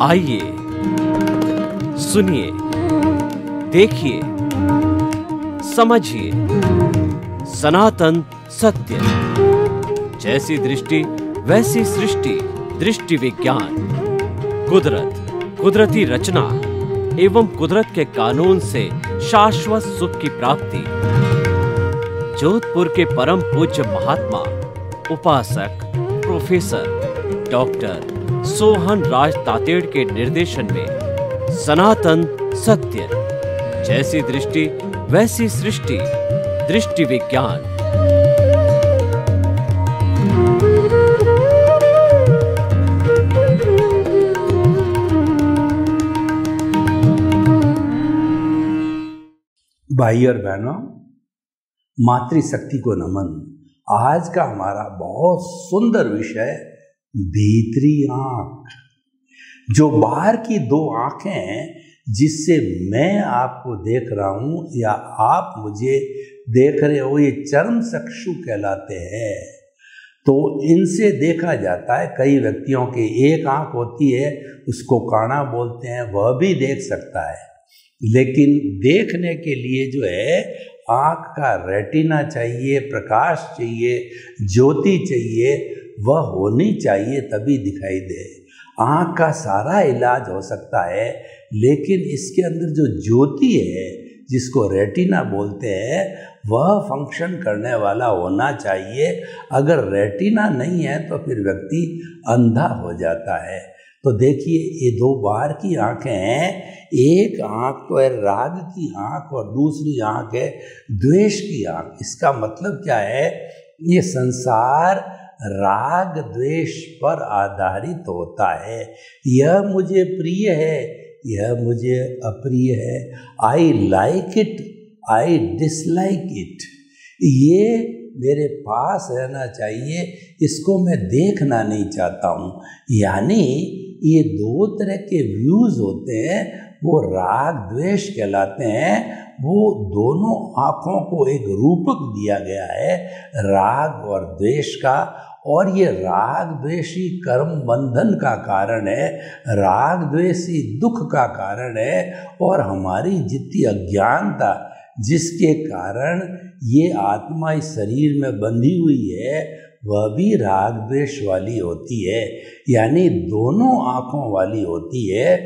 आइए, सुनिए, देखिए, समझिए सनातन सत्य। जैसी दृष्टि वैसी सृष्टि, दृष्टि विज्ञान। कुदरत, कुदरती रचना एवं कुदरत के कानून से शाश्वत सुख की प्राप्ति। जोधपुर के परम पूज्य महात्मा उपासक प्रोफेसर डॉक्टर सोहन राज तातेड़ के निर्देशन में सनातन सत्य। जैसी दृष्टि वैसी सृष्टि, दृष्टि विज्ञान। भाई और बहनों, मातृशक्ति को नमन। आज का हमारा बहुत सुंदर विषय भीतरी आंख। जो बाहर की दो आंखें हैं जिससे मैं आपको देख रहा हूं या आप मुझे देख रहे हो, ये चर्म चक्षु कहलाते हैं। तो इनसे देखा जाता है। कई व्यक्तियों की एक आंख होती है, उसको काना बोलते हैं, वह भी देख सकता है। लेकिन देखने के लिए जो है आँख का रेटिना चाहिए, प्रकाश चाहिए, ज्योति चाहिए, वह होनी चाहिए तभी दिखाई दे। आँख का सारा इलाज हो सकता है, लेकिन इसके अंदर जो ज्योति है जिसको रेटिना बोलते हैं, वह फंक्शन करने वाला होना चाहिए। अगर रेटिना नहीं है तो फिर व्यक्ति अंधा हो जाता है। तो देखिए, ये दो बाहर की आंखें हैं। एक आंख तो है राग की आंख और दूसरी आंख है द्वेष की आंख। इसका मतलब क्या है? ये संसार राग द्वेष पर आधारित होता है। यह मुझे प्रिय है, यह मुझे अप्रिय है। I like it, I dislike it. ये मेरे पास रहना चाहिए, इसको मैं देखना नहीं चाहता हूँ। यानी ये दो तरह के व्यूज होते हैं, वो राग द्वेष कहलाते हैं। वो दोनों आँखों को एक रूपक दिया गया है, राग और द्वेष का। और ये राग द्वेषी कर्म बंधन का कारण है, राग द्वेषी दुख का कारण है। और हमारी जितनी अज्ञानता जिसके कारण ये आत्मा इस शरीर में बंधी हुई है, वह भी राग द्वेष वाली होती है। यानी दोनों आँखों वाली होती है।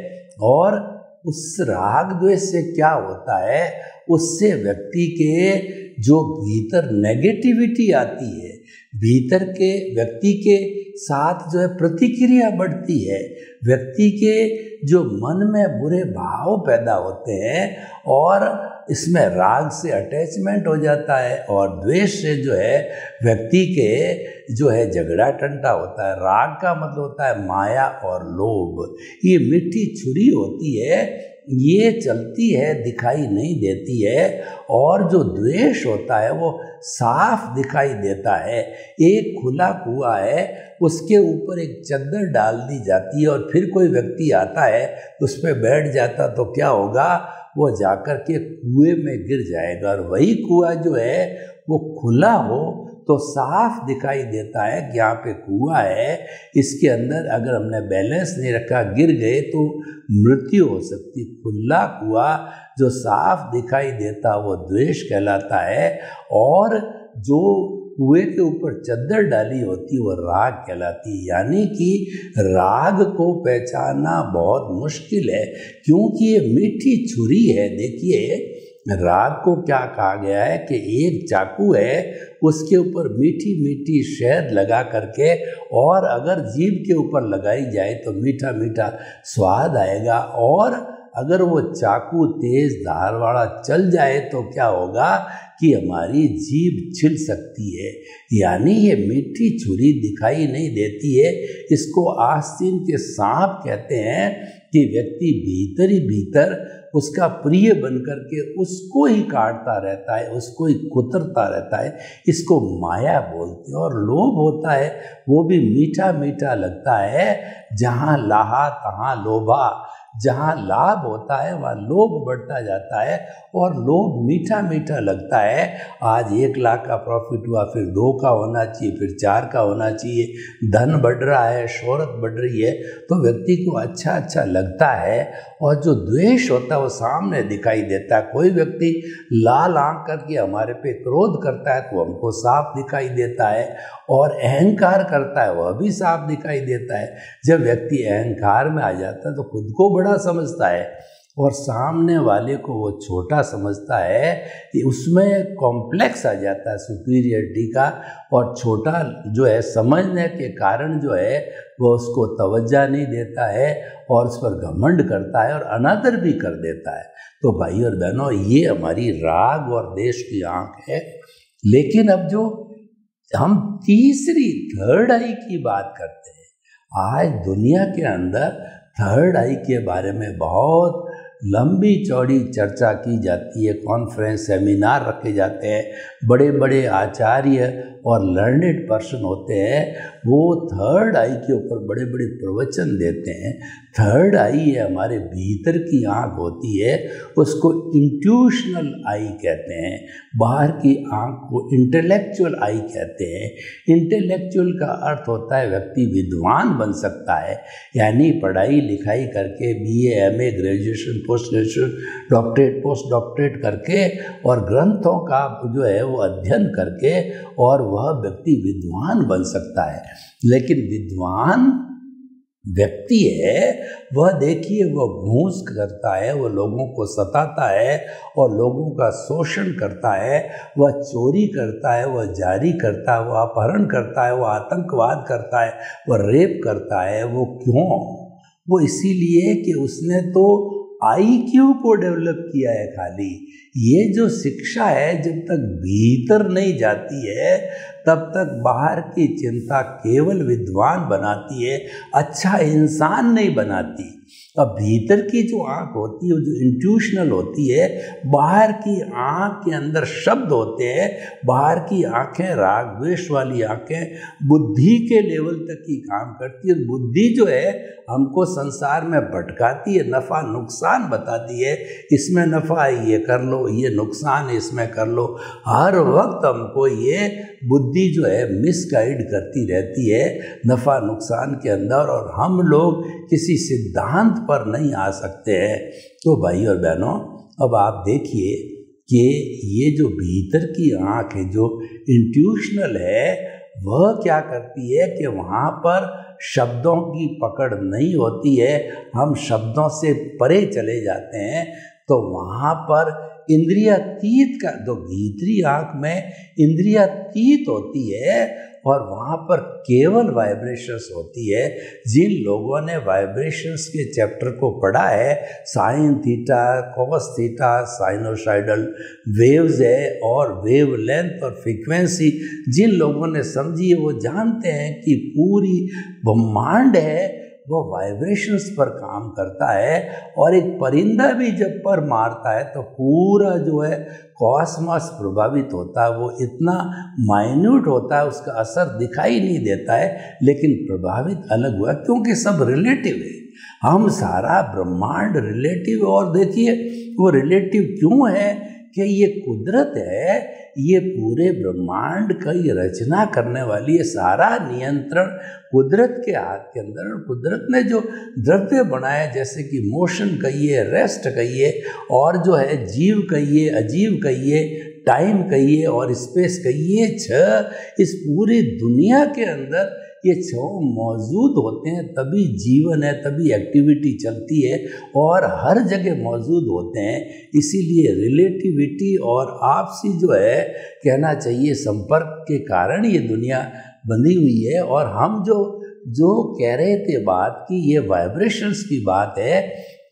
और उस राग द्वेष से क्या होता है? उससे व्यक्ति के जो भीतर नेगेटिविटी आती है, भीतर के व्यक्ति के साथ जो है प्रतिक्रिया बढ़ती है। व्यक्ति के जो मन में बुरे भाव पैदा होते हैं और इसमें राग से अटैचमेंट हो जाता है, और द्वेष से जो है व्यक्ति के जो है झगड़ा टंटा होता है। राग का मतलब होता है माया और लोभ। ये मीठी छुरी होती है, ये चलती है, दिखाई नहीं देती है। और जो द्वेष होता है वो साफ दिखाई देता है। एक खुला कुआं है, उसके ऊपर एक चद्दर डाल दी जाती है और फिर कोई व्यक्ति आता है उस पर बैठ जाता, तो क्या होगा? वो जाकर के कुएं में गिर जाएगा। और वही कुआं जो है वो खुला हो तो साफ दिखाई देता है कि यहाँ पे कुआं है। इसके अंदर अगर हमने बैलेंस नहीं रखा, गिर गए तो मृत्यु हो सकती। खुला कुआं जो साफ दिखाई देता वो द्वेष कहलाता है, और जो कुएं के ऊपर चद्दर डाली होती वो राग कहलाती है। यानी कि राग को पहचानना बहुत मुश्किल है, क्योंकि ये मीठी छुरी है। देखिए, राग को क्या कहा गया है कि एक चाकू है, उसके ऊपर मीठी मीठी शहद लगा करके, और अगर जीभ के ऊपर लगाई जाए तो मीठा मीठा स्वाद आएगा। और अगर वो चाकू तेज धार वाला चल जाए तो क्या होगा कि हमारी जीभ छिल सकती है। यानी ये मीठी छुरी दिखाई नहीं देती है। इसको आस्तीन के सांप कहते हैं कि व्यक्ति भीतर ही भीतर उसका प्रिय बन करके उसको ही काटता रहता है, उसको ही कुतरता रहता है। इसको माया बोलते हैं। और लोभ होता है, वो भी मीठा मीठा लगता है। जहाँ लाहा तहाँ लोभा, जहाँ लाभ होता है वहाँ लोभ बढ़ता जाता है और लोभ मीठा मीठा लगता है। आज 1 लाख का प्रॉफिट हुआ, फिर 2 का होना चाहिए, फिर 4 का होना चाहिए, धन बढ़ रहा है, शोहरत बढ़ रही है, तो व्यक्ति को अच्छा अच्छा लगता है। और जो द्वेष होता है वो सामने दिखाई देता है। कोई व्यक्ति लाल आंख करके हमारे पे क्रोध करता है तो हमको साफ दिखाई देता है, और अहंकार करता है वह भी साफ दिखाई देता है। जब व्यक्ति अहंकार में आ जाता है तो खुद को बड़ा समझता है और सामने वाले को वो छोटा समझता है, कि उसमें कॉम्प्लेक्स आ जाता है सुपीरियरिटी का, और छोटा जो है समझने के कारण जो है वो उसको तवज्जो नहीं देता है और उस पर घमंड करता है और अनादर भी कर देता है। तो भाई और बहनों, ये हमारी राग और देश की आंख है। लेकिन अब जो हम तीसरी थर्ड आई की बात करते हैं, आज दुनिया के अंदर थर्ड आई के बारे में बहुत लंबी चौड़ी चर्चा की जाती है, कॉन्फ्रेंस सेमिनार रखे जाते हैं, बड़े बड़े आचार्य और लर्नेड पर्सन होते हैं, वो थर्ड आई के ऊपर बड़े बड़े प्रवचन देते हैं। थर्ड आई है हमारे भीतर की आँख होती है, उसको इंट्यूशनल आई कहते हैं। बाहर की आँख को इंटेलेक्चुअल आई कहते हैं। इंटेलेक्चुअल का अर्थ होता है व्यक्ति विद्वान बन सकता है, यानी पढ़ाई लिखाई करके BA MA graduation post graduation doctorate post doctorate करके और ग्रंथों का जो है वो अध्ययन करके, और वह व्यक्ति विद्वान बन सकता है। लेकिन विद्वान व्यक्ति है वह, देखिए, वह घूस करता है, वह लोगों को सताता है और लोगों का शोषण करता है, वह चोरी करता है, वह जारी करता है, वह अपहरण करता है, वह आतंकवाद करता है, वह रेप करता है। वो क्यों? वो इसीलिए कि उसने तो IQ को डेवलप किया है खाली। ये जो शिक्षा है जब तक भीतर नहीं जाती है तब तक बाहर की चिंता केवल विद्वान बनाती है, अच्छा इंसान नहीं बनाती। अब भीतर की जो आँख होती है जो इंट्यूशनल होती है, बाहर की आँख के अंदर शब्द होते हैं, बाहर की आँखें राग द्वेष वाली आँखें बुद्धि के लेवल तक की काम करती है। बुद्धि जो है हमको संसार में भटकाती है, नफ़ा नुकसान बताती है, इसमें नफ़ा है ये कर लो, ये नुकसान है इसमें कर लो। हर वक्त हमको ये बुद्धि जो है मिसगाइड करती रहती है नफ़ा नुकसान के अंदर, और हम लोग किसी सिद्धांत पर नहीं आ सकते हैं। तो भाई और बहनों, अब आप देखिए कि ये जो भीतर की आँख है जो इंट्यूशनल है, वह क्या करती है कि वहाँ पर शब्दों की पकड़ नहीं होती है, हम शब्दों से परे चले जाते हैं। तो वहाँ पर इंद्रियातीत का, तो भीतरी आँख में इंद्रियातीत होती है और वहाँ पर केवल वाइब्रेशंस होती है। जिन लोगों ने वाइब्रेशंस के चैप्टर को पढ़ा है, sine theta, cos theta, sinusoidal waves है और वेव लेंथ और फ्रीक्वेंसी, जिन लोगों ने समझी है वो जानते हैं कि पूरी ब्रह्मांड है वो वाइब्रेशंस पर काम करता है। और एक परिंदा भी जब पर मारता है तो पूरा जो है कॉस्मॉस प्रभावित होता है। वो इतना माइन्यूट होता है, उसका असर दिखाई नहीं देता है, लेकिन प्रभावित अलग हुआ, क्योंकि सब रिलेटिव है। हम सारा ब्रह्मांड रिलेटिव, और देखिए वो रिलेटिव क्यों है कि ये कुदरत है, ये पूरे ब्रह्मांड का ये रचना करने वाली है, सारा नियंत्रण कुदरत के हाथ के अंदर। और कुदरत ने जो द्रव्य बनाया, जैसे कि मोशन कहिए, रेस्ट कहिए, और जो है जीव कहिए, अजीव कहिए, टाइम कहिए और स्पेस कहिए, इस पूरी दुनिया के अंदर ये 6 मौजूद होते हैं, तभी जीवन है, तभी एक्टिविटी चलती है, और हर जगह मौजूद होते हैं। इसीलिए रिलेटिविटी और आपसी जो है कहना चाहिए संपर्क के कारण ये दुनिया बनी हुई है। और हम जो कह रहे थे बात की, ये वाइब्रेशंस की बात है,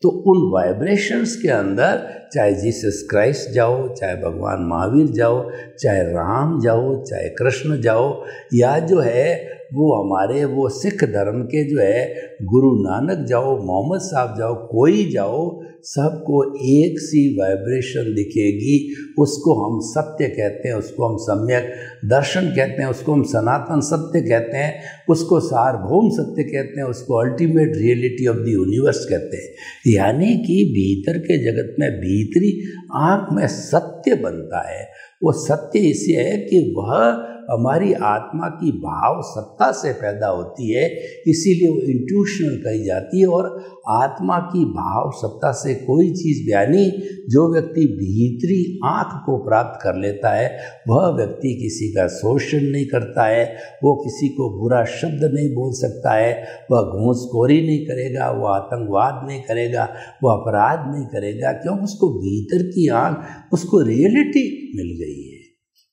तो उन वाइब्रेशंस के अंदर चाहे जीसस क्राइस्ट जाओ, चाहे भगवान महावीर जाओ, चाहे राम जाओ, चाहे कृष्ण जाओ, या जो है वो हमारे वो सिख धर्म के जो है गुरु नानक जाओ, मोहम्मद साहब जाओ, कोई जाओ, सबको एक सी वाइब्रेशन दिखेगी। उसको हम सत्य कहते हैं, उसको हम सम्यक दर्शन कहते हैं, उसको हम सनातन सत्य कहते हैं, उसको सार्वभौम सत्य कहते हैं, उसको ultimate reality of the universe कहते हैं। यानी कि भीतर के जगत में भीतरी आँख में सत्य बनता है। वो सत्य इसलिए है कि वह हमारी आत्मा की भाव सत्ता से पैदा होती है, इसीलिए वो इंट्यूशनल कही जाती है। और आत्मा की भाव सत्ता से कोई चीज़ यानी जो व्यक्ति भीतरी आँख को प्राप्त कर लेता है, वह व्यक्ति किसी का शोषण नहीं करता है, वो किसी को बुरा शब्द नहीं बोल सकता है, वह घूसखोरी नहीं करेगा, वह आतंकवाद नहीं करेगा, वह अपराध नहीं करेगा, क्योंकि उसको भीतर की आँख उसको रियलिटी मिल गई है।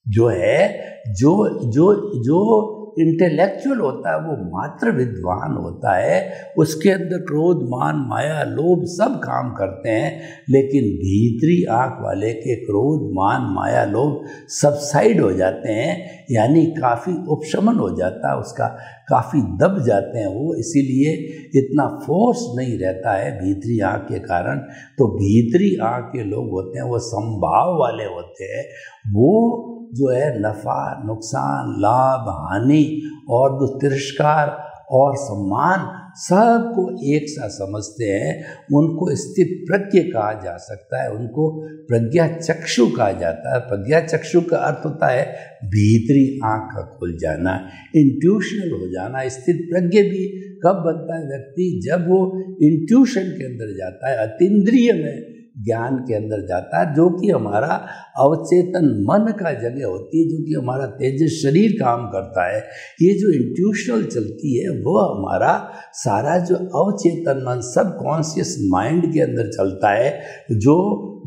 जो है जो इंटेलेक्चुअल होता है वो मात्र विद्वान होता है, उसके अंदर क्रोध, मान, माया, लोभ सब काम करते हैं, लेकिन भीतरी आँख वाले के क्रोध, मान, माया, लोभ सबसाइड हो जाते हैं, यानी काफ़ी उपशमन हो जाता है उसका, काफ़ी दब जाते हैं वो, इसीलिए इतना फोर्स नहीं रहता है भीतरी आँख के कारण। तो भीतरी आँख के लोग होते हैं वो संभाव वाले होते हैं, वो जो है नफ़ा, नुकसान, लाभ, हानि और तिरस्कार और सम्मान सबको एक सा समझते हैं। उनको स्थित प्रज्ञ कहा जा सकता है, उनको प्रज्ञा चक्षु कहा जाता है। प्रज्ञा चक्षु का अर्थ होता है भीतरी आँख का खुल जाना, इंट्यूशनल हो जाना। स्थित प्रज्ञ भी कब बनता है व्यक्ति? जब वो इंट्यूशन के अंदर जाता है, अतीन्द्रिय में ज्ञान के अंदर जाता है, जो कि हमारा अवचेतन मन का जगह होती है, जो कि हमारा तेजस शरीर काम करता है। ये जो इंट्यूशनल चलती है वो हमारा सारा जो अवचेतन मन, सब कॉन्शियस माइंड के अंदर चलता है, जो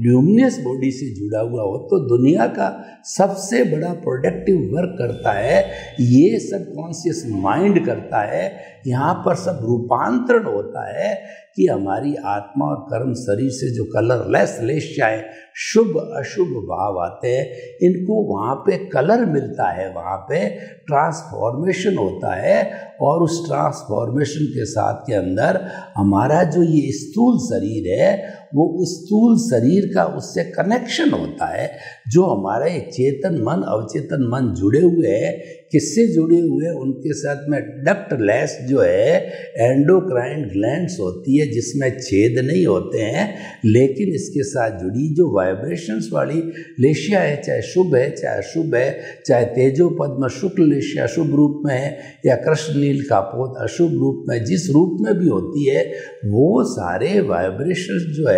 ल्यूमिनस बॉडी से जुड़ा हुआ हो तो दुनिया का सबसे बड़ा प्रोडक्टिव वर्क करता है, ये सब कॉन्शियस माइंड करता है। यहाँ पर सब रूपांतरण होता है कि हमारी आत्मा और कर्म शरीर से जो कलरलेस लेशाएं, शुभ अशुभ भाव आते हैं, इनको वहाँ पे कलर मिलता है, वहाँ पे ट्रांसफॉर्मेशन होता है। और उस ट्रांसफॉर्मेशन के साथ के अंदर हमारा जो ये स्थूल शरीर है, वो स्थूल शरीर का उससे कनेक्शन होता है। जो हमारे चेतन मन, अवचेतन मन जुड़े हुए हैं, किससे जुड़े हुए हैं? उनके साथ में डक्टलेस जो है एंडोक्राइन ग्लैंड्स होती है, जिसमें छेद नहीं होते हैं, लेकिन इसके साथ जुड़ी जो वाइब्रेशंस वाली लेशिया है, चाहे शुभ है चाहे अशुभ है, चाहे तेजो पद्म शुक्ल लेशिया शुभ रूप में है या कृष्ण नील कापोत अशुभ रूप में, जिस रूप में भी होती है, वो सारे वाइब्रेशंस जो है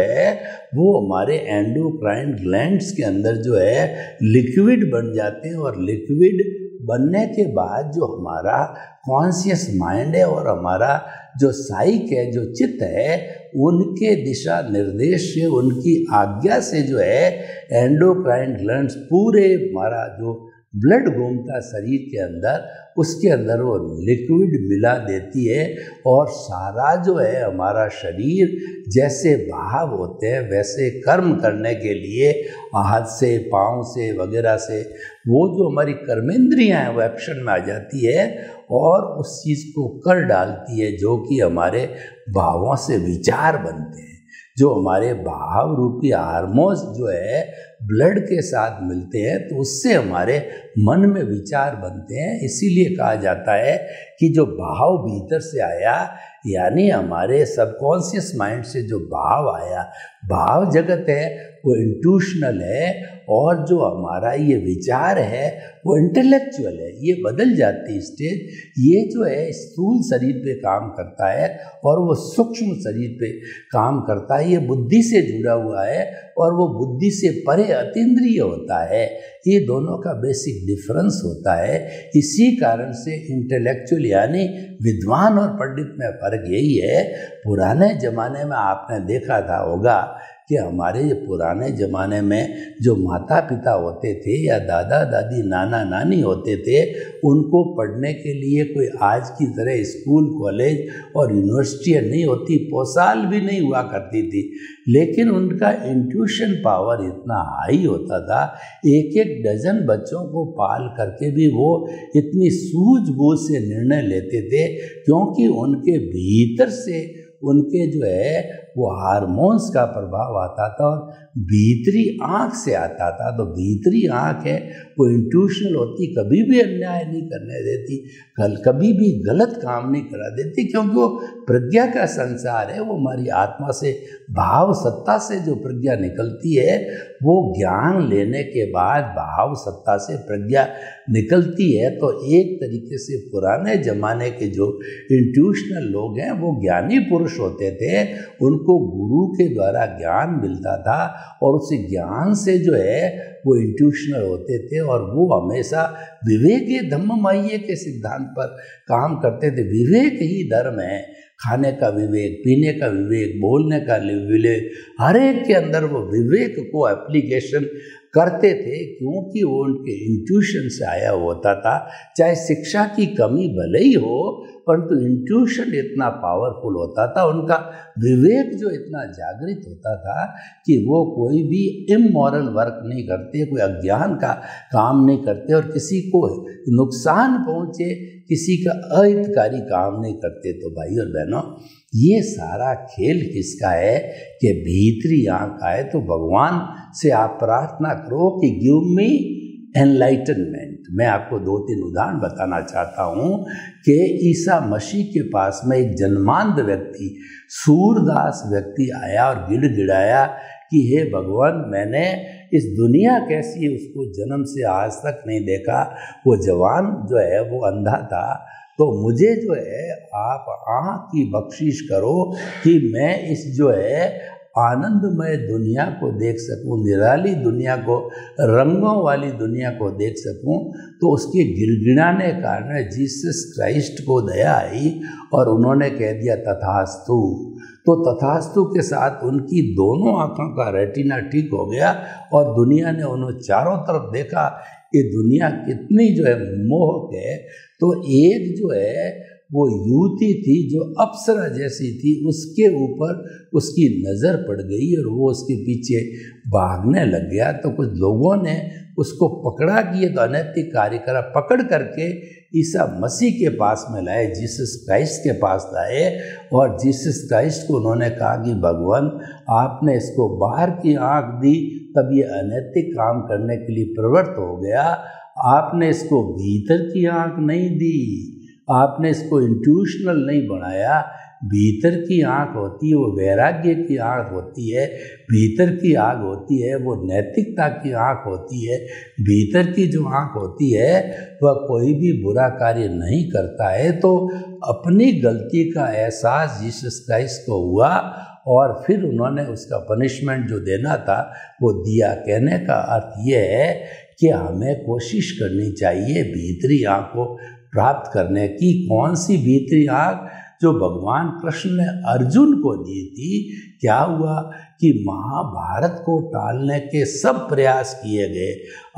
वो हमारे एंडोक्राइन ग्लैंड्स के अंदर जो है लिक्विड बन जाते हैं। और लिक्विड बनने के बाद जो हमारा कॉन्शियस माइंड है और हमारा जो साइक है, जो चित्त है, उनके दिशा निर्देश से, उनकी आज्ञा से जो है एंडोक्राइन ग्लैंड्स पूरे हमारा जो ब्लड घूमता शरीर के अंदर, उसके अंदर वो लिक्विड मिला देती है। और सारा जो है हमारा शरीर जैसे भाव होते हैं वैसे कर्म करने के लिए हाथ से, पाँव से वगैरह से वो जो हमारी कर्मेंद्रियां हैं वो एक्शन में आ जाती है और उस चीज़ को कर डालती है, जो कि हमारे भावों से विचार बनते हैं। जो हमारे भाव रूपी हार्मोन्स जो है ब्लड के साथ मिलते हैं, तो उससे हमारे मन में विचार बनते हैं। इसीलिए कहा जाता है कि जो भाव भीतर से आया, यानी हमारे सबकॉन्शियस माइंड से जो भाव आया, भाव जगत है वो इंट्यूशनल है, और जो हमारा ये विचार है वो इंटेलेक्चुअल है। ये बदल जाती है स्टेज। ये जो है स्थूल शरीर पे काम करता है और वो सूक्ष्म शरीर पे काम करता है। ये बुद्धि से जुड़ा हुआ है और वो बुद्धि से परे अतीन्द्रिय होता है। ये दोनों का बेसिक डिफरेंस होता है। इसी कारण से इंटेलेक्चुअल यानी विद्वान और पंडित में फर्क यही है। पुराने जमाने में आपने देखा था होगा कि हमारे पुराने ज़माने में जो माता पिता होते थे या दादा दादी नाना नानी होते थे, उनको पढ़ने के लिए कोई आज की तरह स्कूल कॉलेज और यूनिवर्सिटियाँ नहीं होती, पोसाल भी नहीं हुआ करती थी, लेकिन उनका इंट्यूशन पावर इतना हाई होता था, एक एक डजन बच्चों को पाल करके भी वो इतनी सूझबूझ से निर्णय लेते थे, क्योंकि उनके भीतर से उनके जो है वो हार्मोन्स का प्रभाव आता था और भीतरी आँख से आता था। तो भीतरी आँख है वो इंट्यूशनल होती, कभी भी अन्याय नहीं करने देती, कभी भी गलत काम नहीं करा देती, क्योंकि वो प्रज्ञा का संसार है। वो हमारी आत्मा से, भाव सत्ता से जो प्रज्ञा निकलती है, वो ज्ञान लेने के बाद भाव सत्ता से प्रज्ञा निकलती है। तो एक तरीके से पुराने ज़माने के जो इंट्यूशनल लोग हैं वो ज्ञानी पुरुष होते थे, उनको गुरु के द्वारा ज्ञान मिलता था और उस ज्ञान से जो है वो इंट्यूशनल होते थे और वो हमेशा विवेक धम्ममय्य के सिद्धांत पर काम करते थे। विवेक ही धर्म है, खाने का विवेक, पीने का विवेक, बोलने का विवेक, हर एक के अंदर वो विवेक को एप्लीकेशन करते थे, क्योंकि वो उनके इंट्यूशन से आया होता था। चाहे शिक्षा की कमी भले ही हो, परंतु इंट्यूशन इतना पावरफुल होता था, उनका विवेक जो इतना जागृत होता था कि वो कोई भी इमोरल वर्क नहीं करते, कोई अज्ञान का काम नहीं करते और किसी को नुकसान पहुँचे, किसी का अहितकारी काम नहीं करते। तो भाई और बहनों, ये सारा खेल किसका है कि भीतरी आँख आए तो भगवान से आप प्रार्थना करो कि गिव मी एनलाइटनमेंट। मैं आपको 2-3 उदाहरण बताना चाहता हूँ कि ईसा मसीह के पास में एक जन्मांध व्यक्ति, सूरदास व्यक्ति आया और गिड़गिड़ाया कि हे भगवान, मैंने इस दुनिया कैसी है उसको जन्म से आज तक नहीं देखा। वो जवान जो है वो अंधा था, तो मुझे जो है आप आँख की बख्शिश करो कि मैं इस जो है आनंदमय दुनिया को देख सकूं, निराली दुनिया को, रंगों वाली दुनिया को देख सकूं। तो उसके गिड़गिड़ाने के कारण जीसस क्राइस्ट को दया आई और उन्होंने कह दिया तथास्तु। तो तथास्तु के साथ उनकी दोनों आँखों का रेटिना ठीक हो गया और दुनिया ने उन्हें चारों तरफ देखा, ये दुनिया कितनी जो है मोहक है। तो एक जो है वो युवती थी जो अप्सरा जैसी थी, उसके ऊपर उसकी नज़र पड़ गई और वो उसके पीछे भागने लग गया। तो कुछ लोगों ने उसको पकड़ा कि ये तो अनैतिक कार्य करा, पकड़ करके ईसा मसीह के पास में लाए, जीसस क्राइस्ट के पास लाए और जीसस क्राइस्ट को उन्होंने कहा कि भगवान, आपने इसको बाहर की आँख दी तब ये अनैतिक काम करने के लिए प्रवृत्त हो गया, आपने इसको भीतर की आँख नहीं दी, आपने इसको इंट्यूशनल नहीं बनाया। भीतर की आँख होती है वो वैराग्य की आँख होती है, भीतर की आँख होती है वो नैतिकता की आँख होती है, भीतर की जो आँख होती है वह कोई भी बुरा कार्य नहीं करता है। तो अपनी गलती का एहसास जीसस क्राइस्ट को हुआ और फिर उन्होंने उसका पनिशमेंट जो देना था वो दिया। कहने का अर्थ ये है कि हमें कोशिश करनी चाहिए भीतरी आँख को प्राप्त करने की। कौन सी भीतरी आँख? जो भगवान कृष्ण ने अर्जुन को दी थी। क्या हुआ कि महाभारत को टालने के सब प्रयास किए गए,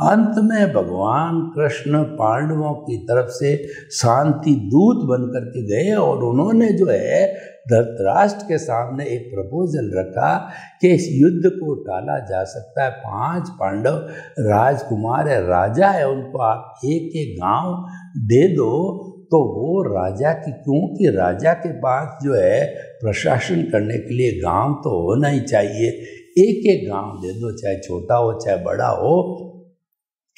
अंत में भगवान कृष्ण पांडवों की तरफ से शांति दूत बनकर के गए और उन्होंने जो है धृतराष्ट्र के सामने एक प्रपोजल रखा कि इस युद्ध को टाला जा सकता है। 5 पांडव राजकुमार है, राजा है, उनको आप एक एक गांव दे दो तो वो राजा की, क्योंकि राजा के पास जो है प्रशासन करने के लिए गांव तो होना ही चाहिए, एक एक गांव दे दो, चाहे छोटा हो चाहे बड़ा हो।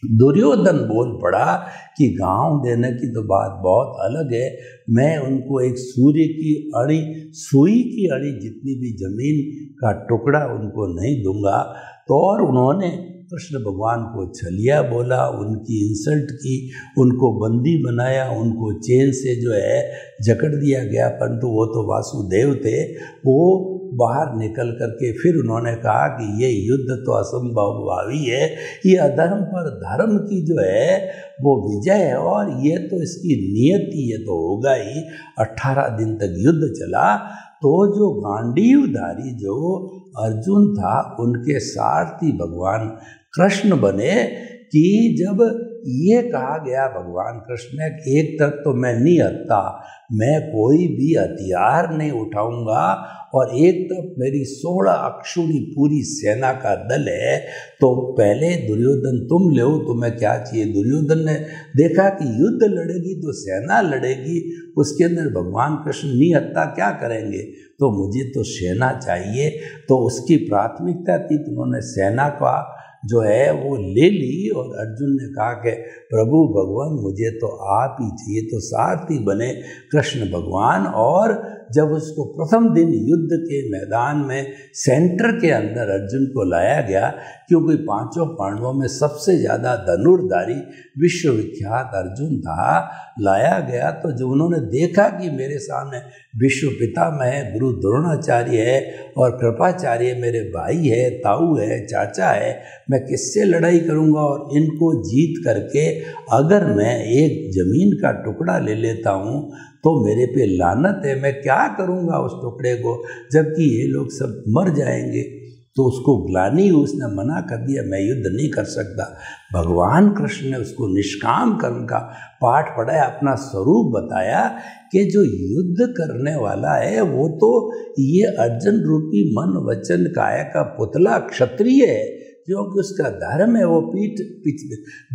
दुर्योधन बोल पड़ा कि गांव देने की तो बात बहुत अलग है, मैं उनको एक सूर्य की अड़ी, सुई की अड़ी जितनी भी जमीन का टुकड़ा उनको नहीं दूंगा। तो और उन्होंने कृष्ण भगवान को छलिया बोला, उनकी इंसल्ट की, उनको बंदी बनाया, उनको चेन से जो है जकड़ दिया गया। परंतु वो तो वासुदेव थे, वो बाहर निकल करके फिर उन्होंने कहा कि ये युद्ध तो असंभवभावी है, ये अधर्म पर धर्म की जो है वो विजय है और ये तो इसकी नियति, ये तो होगा ही। 18 दिन तक युद्ध चला। तो जो गांडीवधारी जो अर्जुन था उनके सारथी भगवान कृष्ण बने कि जब ये कहा गया भगवान कृष्ण ने कि एक तरफ तो मैं नहीं हटता, मैं कोई भी हथियार नहीं उठाऊंगा, और एक तरफ मेरी 16 अक्षुणी पूरी सेना का दल है, तो पहले दुर्योधन तुम ले, तुम्हें क्या चाहिए। दुर्योधन ने देखा कि युद्ध लड़ेगी तो सेना लड़ेगी, उसके अंदर भगवान कृष्ण नहीं हत्ता क्या करेंगे, तो मुझे तो सेना चाहिए। तो उसकी प्राथमिकता थी, तो उन्होंने सेना का जो है वो ले ली, और अर्जुन ने कहा कि प्रभु भगवान मुझे तो आप ही चाहिए, तो सारथी बने कृष्ण भगवान। और जब उसको प्रथम दिन युद्ध के मैदान में सेंटर के अंदर अर्जुन को लाया गया, क्योंकि पांचों पांडवों में सबसे ज़्यादा धनुर्धारी विश्वविख्यात अर्जुन था, लाया गया। तो जब उन्होंने देखा कि मेरे सामने विश्व पितामह है, गुरु द्रोणाचार्य है, और कृपाचार्य मेरे भाई है, ताऊ है, चाचा है, मैं किससे लड़ाई करूंगा, और इनको जीत करके अगर मैं एक जमीन का टुकड़ा ले लेता हूं तो मेरे पे लानत है, मैं क्या करूंगा उस टुकड़े को, जबकि ये लोग सब मर जाएंगे। तो उसको ग्लानि, उसने मना कर दिया, मैं युद्ध नहीं कर सकता। भगवान कृष्ण ने उसको निष्काम कर्म का पाठ पढ़ाया, अपना स्वरूप बताया कि जो युद्ध करने वाला है वो तो ये अर्जुन रूपी मन वचन काया का पुतला क्षत्रिय है, क्योंकि उसका धर्म है वो पीठ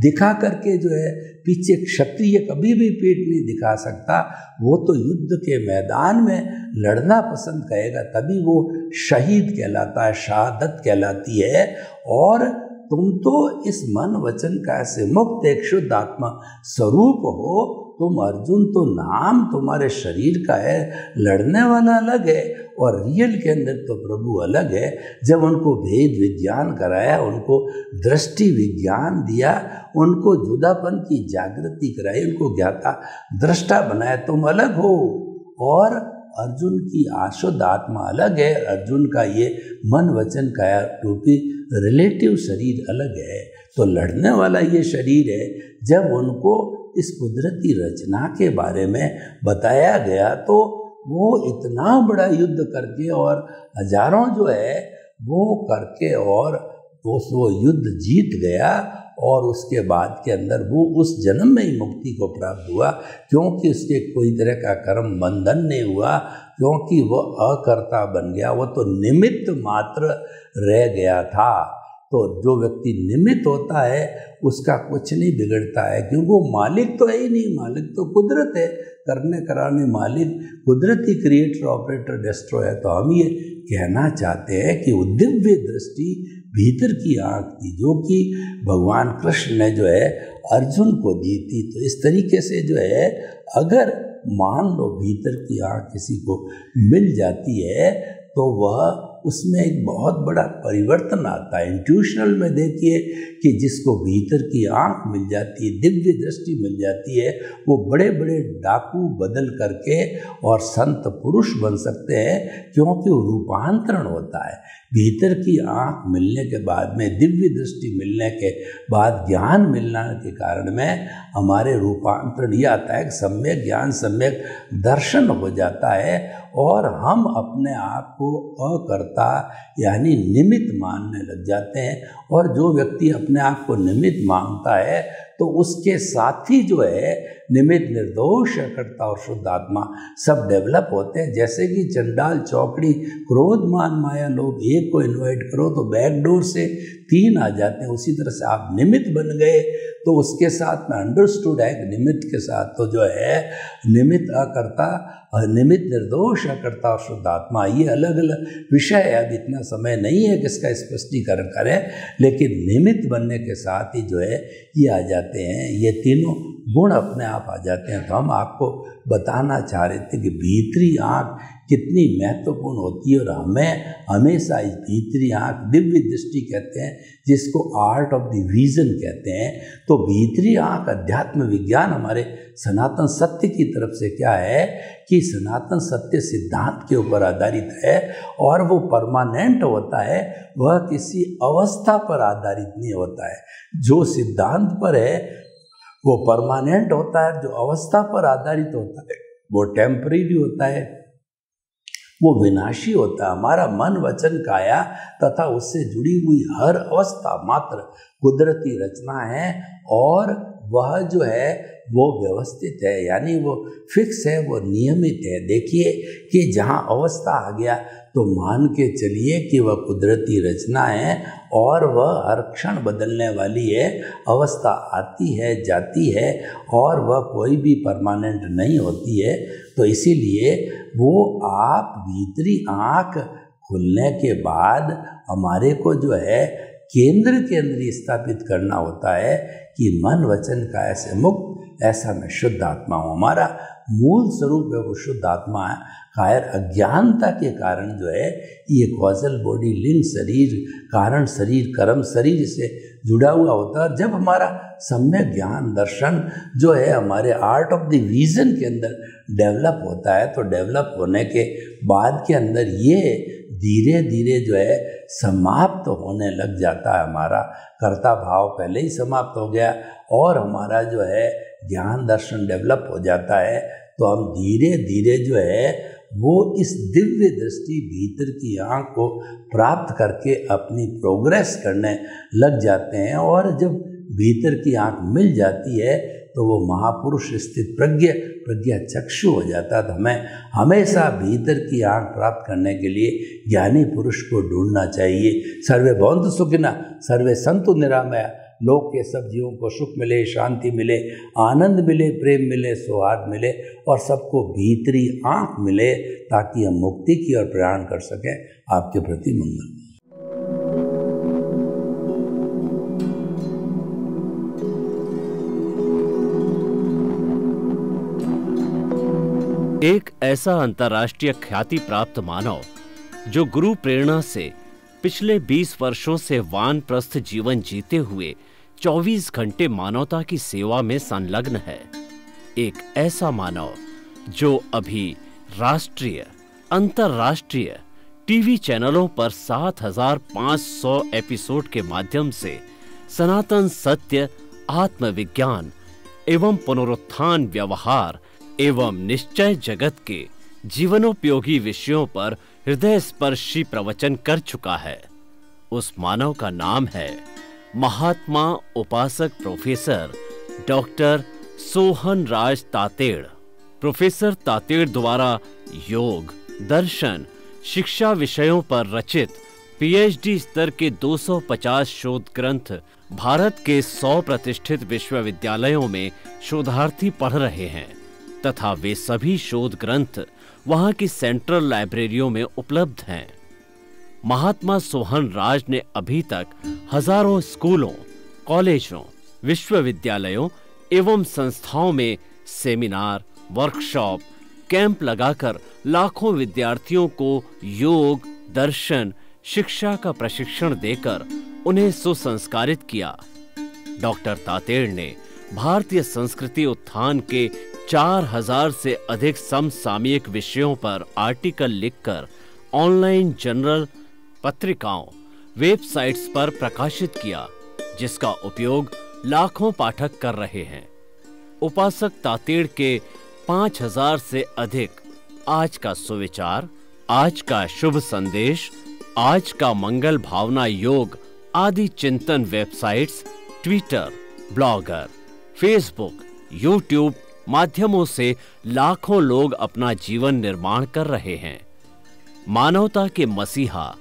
दिखा करके जो है पीछे क्षत्रिय कभी भी पीठ नहीं दिखा सकता। वो तो युद्ध के मैदान में लड़ना पसंद करेगा, तभी वो शहीद कहलाता है, शहादत कहलाती है। और तुम तो इस मन वचन काया से मुक्त एक शुद्ध आत्मा स्वरूप हो, तुम अर्जुन तो नाम तुम्हारे शरीर का है, लड़ने वाला अलग है और रियल के अंदर तो प्रभु अलग है। जब उनको भेद विज्ञान कराया, उनको दृष्टि विज्ञान दिया, उनको जुदापन की जागृति कराई, उनको ज्ञाता दृष्टा बनाया, तुम अलग हो और अर्जुन की आशुद्ध आत्मा अलग है। अर्जुन का ये मन वचन काया रूपी रिलेटिव शरीर अलग है, तो लड़ने वाला ये शरीर है। जब उनको इस कुदरती रचना के बारे में बताया गया तो वो इतना बड़ा युद्ध करके और हजारों जो है वो करके और वो युद्ध जीत गया, और उसके बाद के अंदर वो उस जन्म में ही मुक्ति को प्राप्त हुआ, क्योंकि उसके कोई तरह का कर्म बंधन नहीं हुआ, क्योंकि वो अकर्ता बन गया, वो तो निमित्त मात्र रह गया था। तो जो व्यक्ति निमित्त होता है उसका कुछ नहीं बिगड़ता है, क्योंकि वो मालिक तो है ही नहीं, मालिक तो कुदरत है, करने कराने मालिक कुदरती क्रिएटर ऑपरेटर डेस्ट्रॉय है। तो हम ये कहना चाहते हैं कि वो दिव्य दृष्टि भीतर की आँख थी जो कि भगवान कृष्ण ने जो है अर्जुन को दी थी। तो इस तरीके से जो है अगर मान लो भीतर की आँख किसी को मिल जाती है तो वह उसमें एक बहुत बड़ा परिवर्तन आता है। इंट्यूशनल में देखिए कि जिसको भीतर की आँख मिल जाती है, दिव्य दृष्टि मिल जाती है, वो बड़े बड़े डाकू बदल करके और संत पुरुष बन सकते हैं, क्योंकि वो रूपांतरण होता है। भीतर की आँख मिलने के बाद में, दिव्य दृष्टि मिलने के बाद, ज्ञान मिलने के कारण में हमारे रूपांतरण ये आता है कि सम्यक ज्ञान सम्यक दर्शन हो जाता है और हम अपने आप को अकर्ता यानी निमित्त मानने लग जाते हैं। और जो व्यक्ति अपने आप को निमित्त मानता है तो उसके साथी जो है निमित्त, निर्दोष, अकर्ता और शुद्ध आत्मा सब डेवलप होते हैं। जैसे कि चंडाल, चौकड़ी, क्रोध, मान, माया, लोभ, एक को इन्वाइट करो तो बैकडोर से 3 आ जाते हैं, उसी तरह से आप निमित्त बन गए तो उसके साथ में अंडरस्टूड है निमित्त के साथ तो जो है निमित्त अकर्ता, निमित्त निर्दोष, अकर्ता और शुद्ध आत्मा, ये अलग अलग विषय है। अब इतना समय नहीं है कि इसका स्पष्टीकरण करें, लेकिन निमित्त बनने के साथ ही जो है ये आ जाते हैं, ये तीनों गुण अपने आप आ जाते हैं। तो हम आपको बताना चाह रहे थे कि भीतरी आँख कितनी महत्वपूर्ण होती है और हमें हमेशा इस भीतरी आँख, दिव्य दृष्टि कहते हैं जिसको आर्ट ऑफ द विजन कहते हैं, तो भीतरी आँख अध्यात्म विज्ञान हमारे सनातन सत्य की तरफ से क्या है कि सनातन सत्य सिद्धांत के ऊपर आधारित है और वो परमानेंट होता है, वह किसी अवस्था पर आधारित नहीं होता है। जो सिद्धांत पर है वो परमानेंट होता है, जो अवस्था पर आधारित होता है वो टेम्परेरी होता है। वो विनाशी होता है। हमारा मन वचन काया तथा उससे जुड़ी हुई हर अवस्था मात्र कुदरती रचना है और वह जो है वो व्यवस्थित है, यानी वो फिक्स है, वो नियमित है। देखिए कि जहाँ अवस्था आ गया तो मान के चलिए कि वह कुदरती रचना है और वह हर क्षण बदलने वाली है। अवस्था आती है जाती है और वह कोई भी परमानेंट नहीं होती है। तो इसीलिए वो आप भीतरी आँख खुलने के बाद हमारे को जो है केंद्र के अंदर स्थापित करना होता है कि मन वचन काया से मुक्त, ऐसा मैं शुद्ध आत्मा हूँ। हमारा मूल स्वरूप है वो शुद्ध आत्मा है। कायर अज्ञानता के कारण जो है ये कॉजल बॉडी, लिंग शरीर, कारण शरीर, कर्म शरीर से जुड़ा हुआ होता है। और जब हमारा सम्यक ज्ञान दर्शन जो है हमारे आर्ट ऑफ द विजन के अंदर डेवलप होता है, तो डेवलप होने के बाद के अंदर ये धीरे धीरे जो है समाप्त होने लग जाता है। हमारा कर्ता भाव पहले ही समाप्त हो गया और हमारा जो है ज्ञान दर्शन डेवलप हो जाता है। तो हम धीरे धीरे जो है वो इस दिव्य दृष्टि भीतर की आँख को प्राप्त करके अपनी प्रोग्रेस करने लग जाते हैं। और जब भीतर की आँख मिल जाती है तो वो महापुरुष स्थित प्रज्ञा चक्षु हो जाता है। तो हमें हमेशा भीतर की आँख प्राप्त करने के लिए ज्ञानी पुरुष को ढूंढना चाहिए। सर्वे भवन्तु सुखिनः, सर्वे सन्तु निरामया। लोक के सब जीवों को सुख मिले, शांति मिले, आनंद मिले, प्रेम मिले, सौहार्द मिले और सबको भीतरी आँख मिले ताकि हम मुक्ति की ओर प्रयाण कर सकें। आपके प्रति मंगल। एक ऐसा अंतर्राष्ट्रीय ख्याति प्राप्त मानव जो गुरु प्रेरणा से पिछले 20 वर्षों से वानप्रस्थ जीवन जीते हुए 24 घंटे मानवता की सेवा में संलग्न है। एक ऐसा मानव जो अभी राष्ट्रीय, अंतर्राष्ट्रीय टीवी चैनलों पर 7,500 एपिसोड के माध्यम से सनातन सत्य, आत्मविज्ञान एवं पुनरुत्थान व्यवहार एवं निश्चय जगत के जीवनोपयोगी विषयों पर हृदय स्पर्शी प्रवचन कर चुका है। उस मानव का नाम है महात्मा उपासक प्रोफेसर डॉक्टर सोहन राज तातेड़। प्रोफेसर तातेड़ द्वारा योग, दर्शन, शिक्षा विषयों पर रचित पीएचडी स्तर के 250 शोध ग्रंथ भारत के 100 प्रतिष्ठित विश्वविद्यालयों में शोधार्थी पढ़ रहे हैं तथा वे सभी शोध ग्रंथ वहां की सेंट्रल लाइब्रेरियों में उपलब्ध हैं। महात्मा सोहन राज ने अभी तक हजारों स्कूलों, कॉलेजों, विश्वविद्यालयों एवं संस्थाओं में सेमिनार, वर्कशॉप, कैंप लगाकर लाखों विद्यार्थियों को योग, दर्शन, शिक्षा का प्रशिक्षण देकर उन्हें सुसंस्कारित किया। डॉक्टर तातेड़ ने भारतीय संस्कृति उत्थान के 4000 से अधिक समसामयिक विषयों पर आर्टिकल लिखकर ऑनलाइन जर्नल, पत्रिकाओं, वेबसाइट्स पर प्रकाशित किया, जिसका उपयोग लाखों पाठक कर रहे हैं। उपासक तातेड़ के 5000 से अधिक आज का सुविचार, आज का शुभ संदेश, आज का मंगल भावना योग आदि चिंतन websites, Twitter, blogger, Facebook, YouTube माध्यमों से लाखों लोग अपना जीवन निर्माण कर रहे हैं। मानवता के मसीहा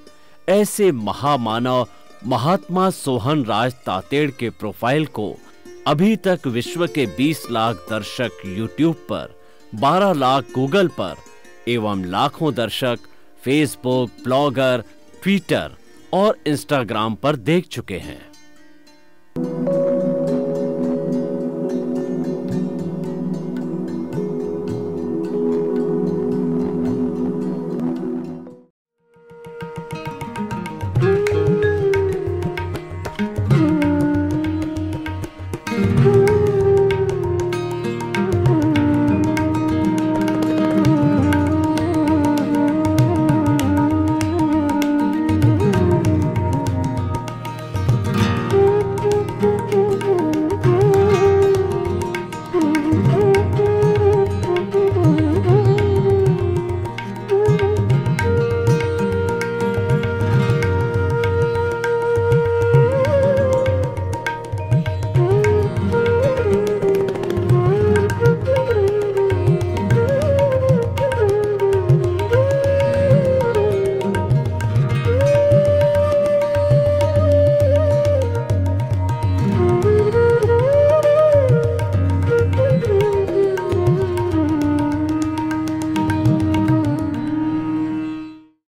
ऐसे महामानव महात्मा सोहन राज तातेड़ के प्रोफाइल को अभी तक विश्व के 20 लाख दर्शक यूट्यूब पर, 12 लाख गूगल पर एवं लाखों दर्शक फेसबुक, ब्लॉगर, ट्विटर और इंस्टाग्राम पर देख चुके हैं।